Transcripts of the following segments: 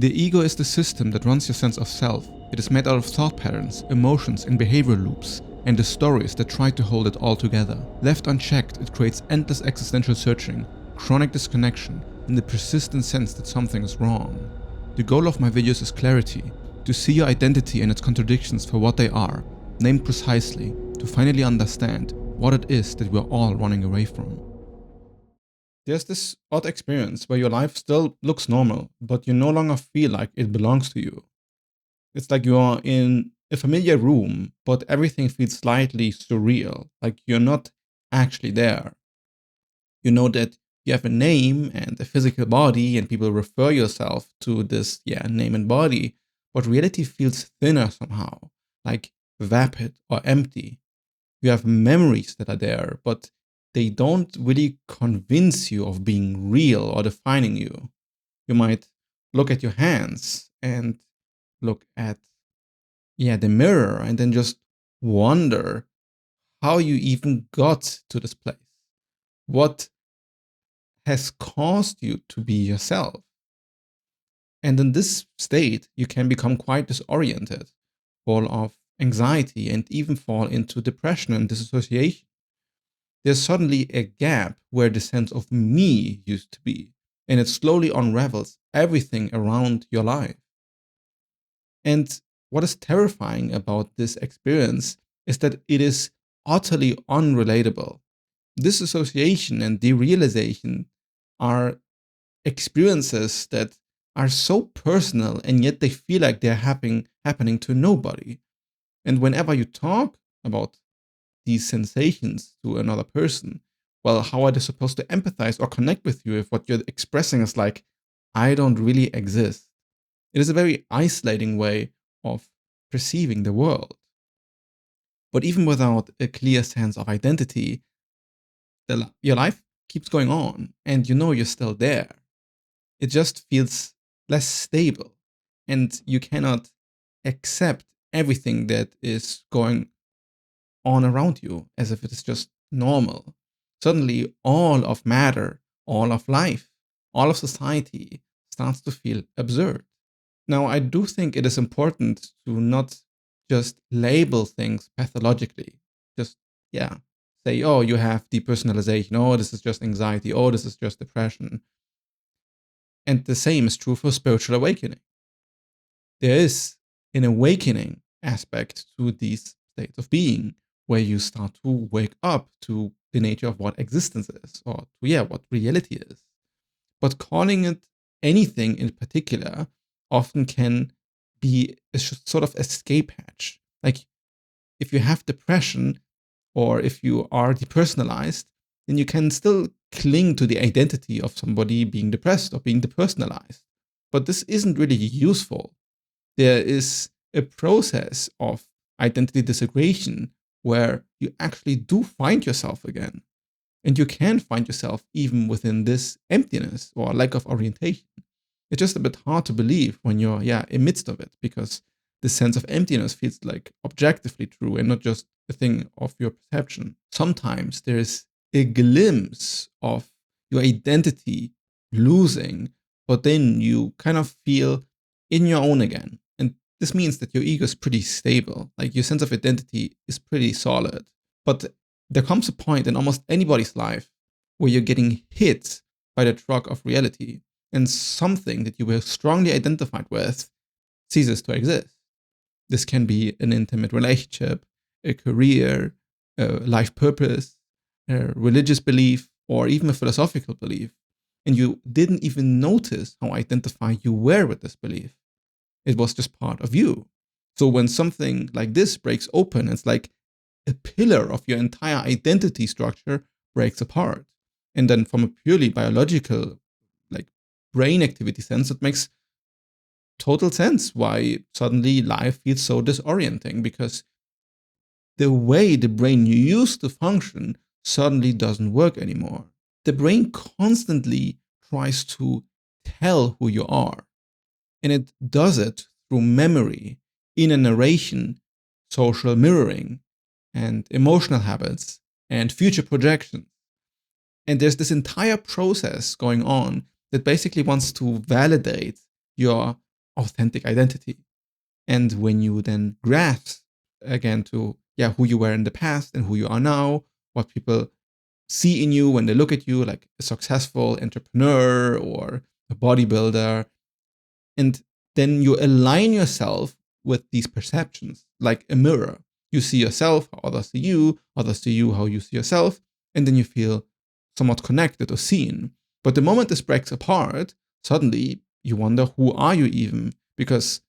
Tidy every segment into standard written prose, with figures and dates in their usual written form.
The ego is the system that runs your sense of self. It is made out of thought patterns, emotions, and behavioral loops, and the stories that try to hold it all together. Left unchecked, it creates endless existential searching, chronic disconnection, and the persistent sense that something is wrong. The goal of my videos is clarity, to see your identity and its contradictions for what they are, named precisely, to finally understand what it is that we're all running away from. There's this odd experience where your life still looks normal, but you no longer feel like it belongs to you. It's like you're in a familiar room, but everything feels slightly surreal, like you're not actually there. You know that you have a name and a physical body, and people refer yourself to this name and body, but reality feels thinner somehow, like vapid or empty. You have memories that are there, but they don't really convince you of being real or defining you. You might look at your hands and look at the mirror and then just wonder how you even got to this place. What has caused you to be yourself? And in this state, you can become quite disoriented, full of anxiety, and even fall into depression and disassociation. There's suddenly a gap where the sense of me used to be, and it slowly unravels everything around your life. And what is terrifying about this experience is that it is utterly unrelatable. Disassociation and derealization are experiences that are so personal, and yet they feel like they're happening to nobody. And whenever you talk about these sensations to another person, well, how are they supposed to empathize or connect with you if what you're expressing is like, I don't really exist? It is a very isolating way of perceiving the world. But even without a clear sense of identity, your life keeps going on, and you know you're still there. It just feels less stable, and you cannot accept everything that is going on around you as if it is just normal. Suddenly, all of matter, all of life, all of society starts to feel absurd. Now, I do think it is important to not just label things pathologically. Just, say, oh, you have depersonalization. Oh, this is just anxiety. Oh, this is just depression. And the same is true for spiritual awakening. There is an awakening aspect to these states of being, where you start to wake up to the nature of what existence is, or to, what reality is. But calling it anything in particular often can be a sort of escape hatch. Like if you have depression, or if you are depersonalized, then you can still cling to the identity of somebody being depressed or being depersonalized. But this isn't really useful. There is a process of identity disaggregation where you actually do find yourself again. And you can find yourself even within this emptiness or lack of orientation. It's just a bit hard to believe when you're, in midst of it, because the sense of emptiness feels like objectively true and not just a thing of your perception. Sometimes there is a glimpse of your identity losing, but then you kind of feel in your own again. And this means that your ego is pretty stable, like your sense of identity is pretty solid. But there comes a point in almost anybody's life where you're getting hit by the truck of reality, and something that you were strongly identified with ceases to exist. This can be an intimate relationship, a career, a life purpose, a religious belief, or even a philosophical belief. And you didn't even notice how identified you were with this belief. It was just part of you. So when something like this breaks open, it's like a pillar of your entire identity structure breaks apart. And then from a purely biological, like brain activity sense, it makes total sense why suddenly life feels so disorienting, because the way the brain used to function suddenly doesn't work anymore. The brain constantly tries to tell who you are, and it does it through memory, inner narration, social mirroring, and emotional habits, and future projections. And there's this entire process going on that basically wants to validate your authentic identity. And when you then grasp again to who you were in the past and who you are now, what people see in you when they look at you, like a successful entrepreneur or a bodybuilder, and then you align yourself with these perceptions like a mirror. You see yourself, how others see you, how you see yourself, and then you feel somewhat connected or seen. But the moment this breaks apart, suddenly you wonder, who are you even? Because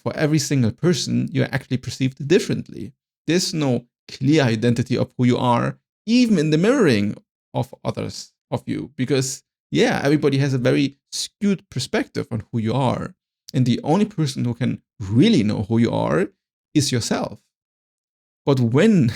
for every single person, you're actually perceived differently. There's no clear identity of who you are, even in the mirroring of others of you, because everybody has a very skewed perspective on who you are. And the only person who can really know who you are is yourself. But when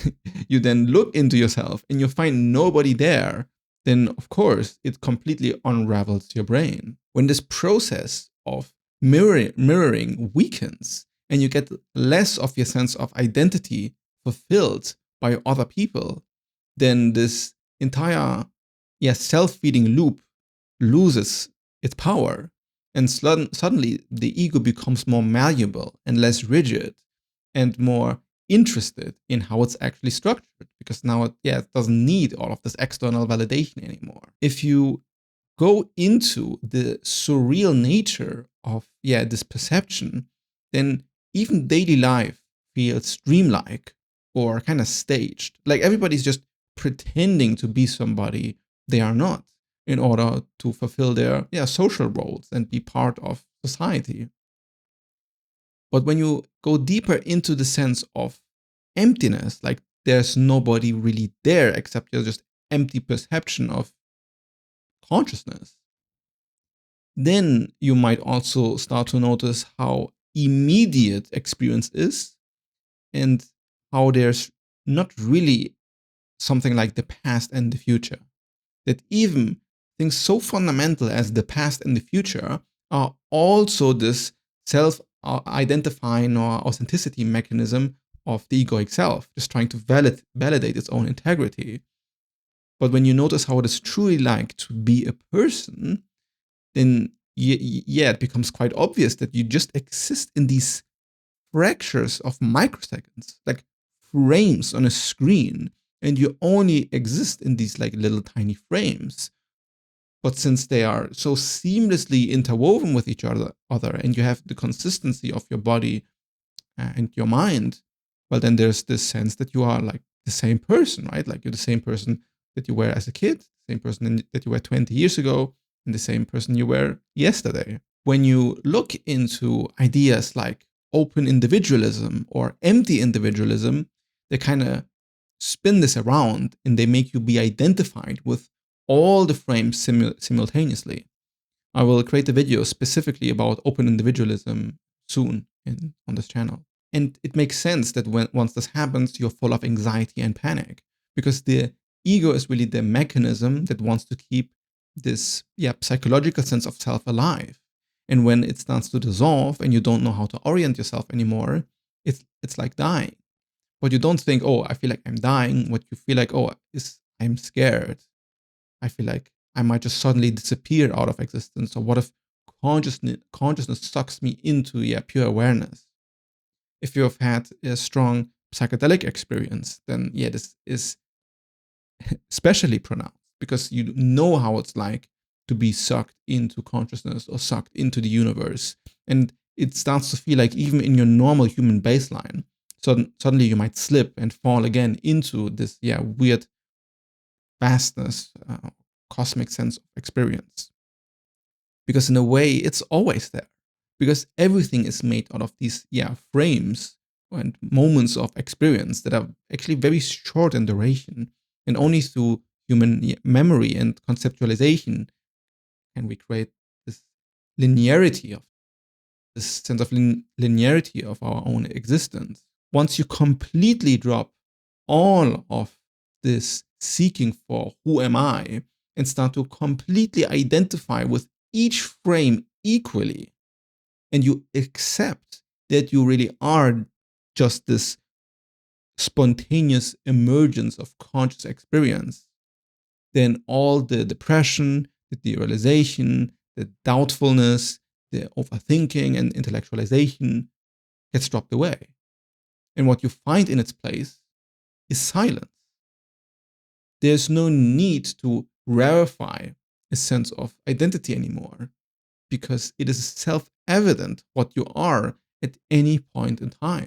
you then look into yourself and you find nobody there, then of course it completely unravels your brain. When this process of mirroring weakens and you get less of your sense of identity fulfilled by other people, then this entire self-feeding loop loses its power. And suddenly the ego becomes more malleable and less rigid and more interested in how it's actually structured, because now it doesn't need all of this external validation anymore. If you go into the surreal nature of this perception, then even daily life feels dreamlike or kind of staged. Like everybody's just pretending to be somebody they are not in order to fulfill their social roles and be part of society. But when you go deeper into the sense of emptiness, like there's nobody really there except your just empty perception of consciousness, then you might also start to notice how immediate experience is and how there's not really something like the past and the future. That even things so fundamental as the past and the future are also this self-identifying or authenticity mechanism of the egoic self, just trying to validate its own integrity. But when you notice how it is truly like to be a person, then it becomes quite obvious that you just exist in these fractures of microseconds, like frames on a screen, and you only exist in these like little tiny frames. But since they are so seamlessly interwoven with each other, and you have the consistency of your body and your mind, well, then there's this sense that you are like the same person, right? Like you're the same person that you were as a kid, the same person that you were 20 years ago, and the same person you were yesterday. When you look into ideas like open individualism or empty individualism, they kind of spin this around and they make you be identified with all the frames simultaneously. I will create a video specifically about open individualism soon on this channel. And it makes sense that once this happens, you're full of anxiety and panic, because the ego is really the mechanism that wants to keep this psychological sense of self alive. And when it starts to dissolve and you don't know how to orient yourself anymore, it's like dying. But you don't think, oh, I feel like I'm dying. What you feel like, oh, is I'm scared. I feel like I might just suddenly disappear out of existence. Or what if consciousness sucks me into pure awareness? If you have had a strong psychedelic experience, then this is especially pronounced, because you know how it's like to be sucked into consciousness or sucked into the universe. And it starts to feel like even in your normal human baseline, suddenly you might slip and fall again into this weird vastness, cosmic sense of experience. Because in a way, it's always there. Because everything is made out of these frames and moments of experience that are actually very short in duration. And only through human memory and conceptualization can we create this linearity of this sense of linearity of our own existence. Once you completely drop all of this seeking for who am I and start to completely identify with each frame equally, and you accept that you really are just this spontaneous emergence of conscious experience, then all the depression, the derealization, the doubtfulness, the overthinking and intellectualization gets dropped away. And what you find in its place is silence. There's no need to rarefy a sense of identity anymore, because it is self-evident what you are at any point in time.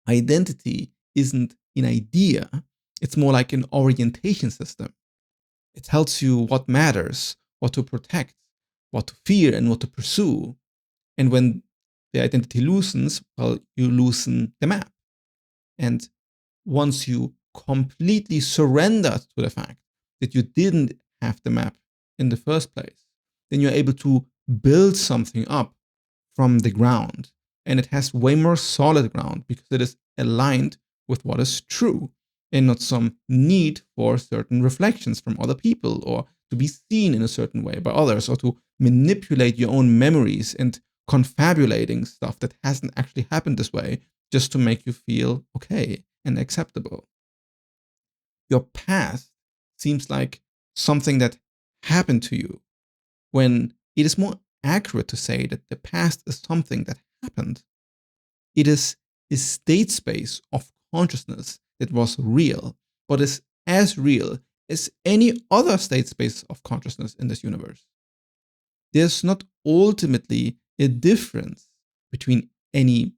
Identity isn't an idea, it's more like an orientation system. It tells you what matters, what to protect, what to fear, and what to pursue. And when the identity loosens, well, you loosen the map. And once you completely surrender to the fact that you didn't have the map in the first place, then you're able to build something up from the ground. And it has way more solid ground because it is aligned with what is true and not some need for certain reflections from other people or to be seen in a certain way by others or to manipulate your own memories and confabulating stuff that hasn't actually happened this way just to make you feel okay and acceptable. Your past seems like something that happened to you, when it is more accurate to say that the past is something that happened. It is a state space of consciousness that was real, but is as real as any other state space of consciousness in this universe. There's not ultimately a difference between any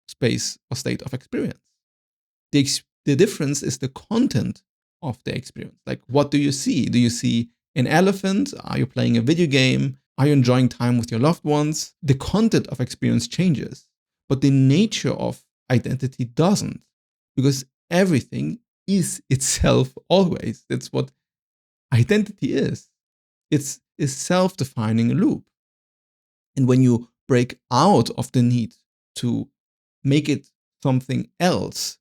space or state of experience. The difference is the content of the experience. Like, what do you see? Do you see an elephant? Are you playing a video game? Are you enjoying time with your loved ones? The content of experience changes, but the nature of identity doesn't, because everything is itself always. That's what identity is. It's a self-defining loop. And when you break out of the need to make it something else,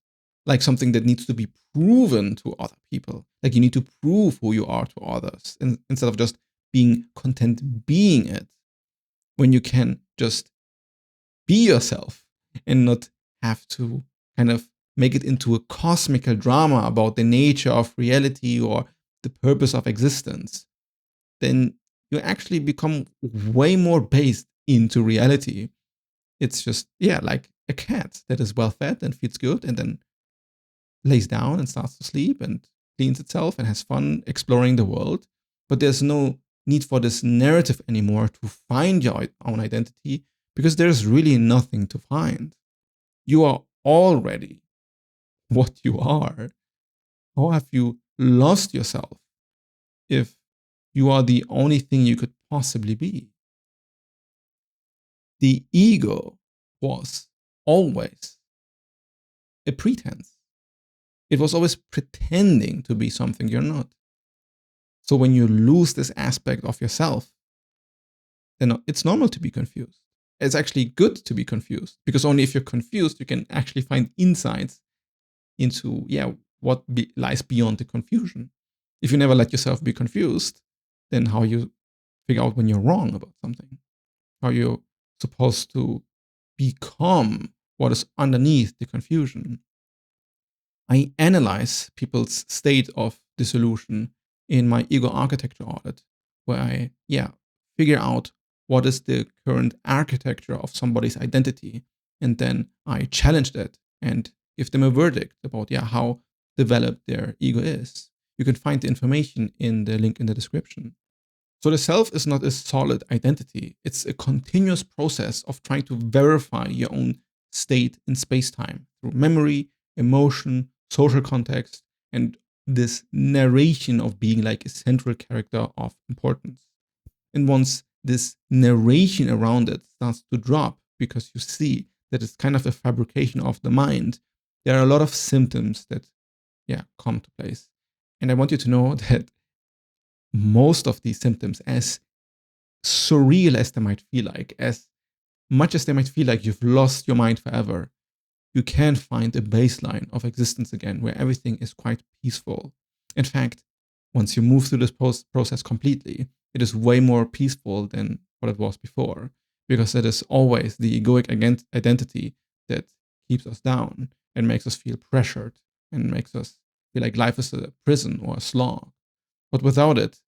like something that needs to be proven to other people, like you need to prove who you are to others, instead of just being content being it, when you can just be yourself and not have to kind of make it into a cosmical drama about the nature of reality or the purpose of existence, then you actually become way more based into reality. It's just, like a cat that is well fed and feels good and then lays down and starts to sleep and cleans itself and has fun exploring the world. But there's no need for this narrative anymore to find your own identity, because there's really nothing to find. You are already what you are. How have you lost yourself if you are the only thing you could possibly be? The ego was always a pretense. It was always pretending to be something you're not. So when you lose this aspect of yourself, then it's normal to be confused. It's actually good to be confused, because only if you're confused, you can actually find insights into, what lies beyond the confusion. If you never let yourself be confused, then how you figure out when you're wrong about something? How you're supposed to become what is underneath the confusion? I analyze people's state of dissolution in my ego architecture audit, where I, figure out what is the current architecture of somebody's identity, and then I challenge that and give them a verdict about, how developed their ego is. You can find the information in the link in the description. So the self is not a solid identity. It's a continuous process of trying to verify your own state in space-time through memory, emotion, social context, and this narration of being like a central character of importance. And once this narration around it starts to drop, because you see that it's kind of a fabrication of the mind, there are a lot of symptoms that, come to place. And I want you to know that most of these symptoms, as surreal as they might feel like, as much as they might feel like you've lost your mind forever, you can find a baseline of existence again where everything is quite peaceful. In fact, once you move through this process completely, it is way more peaceful than what it was before, because it is always the egoic identity that keeps us down and makes us feel pressured and makes us feel like life is a prison or a slog. But without it,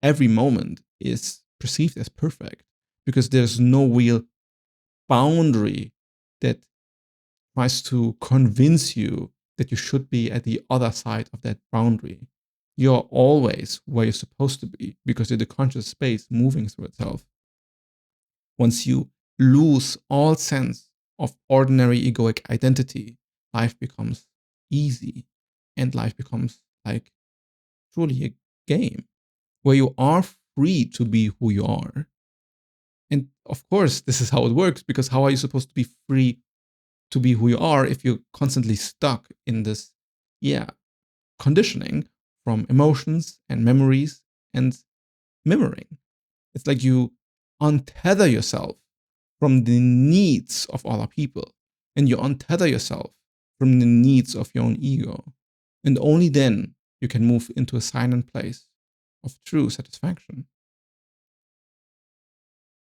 every moment is perceived as perfect, because there's no real boundary that tries to convince you that you should be at the other side of that boundary. You're always where you're supposed to be because you're the conscious space moving through itself. Once you lose all sense of ordinary egoic identity, life becomes easy and life becomes like truly a game where you are free to be who you are. And of course, this is how it works, because how are you supposed to be free to be who you are if you're constantly stuck in this, conditioning from emotions and memories and mirroring? It's like you untether yourself from the needs of other people, and you untether yourself from the needs of your own ego. And only then you can move into a silent place of true satisfaction.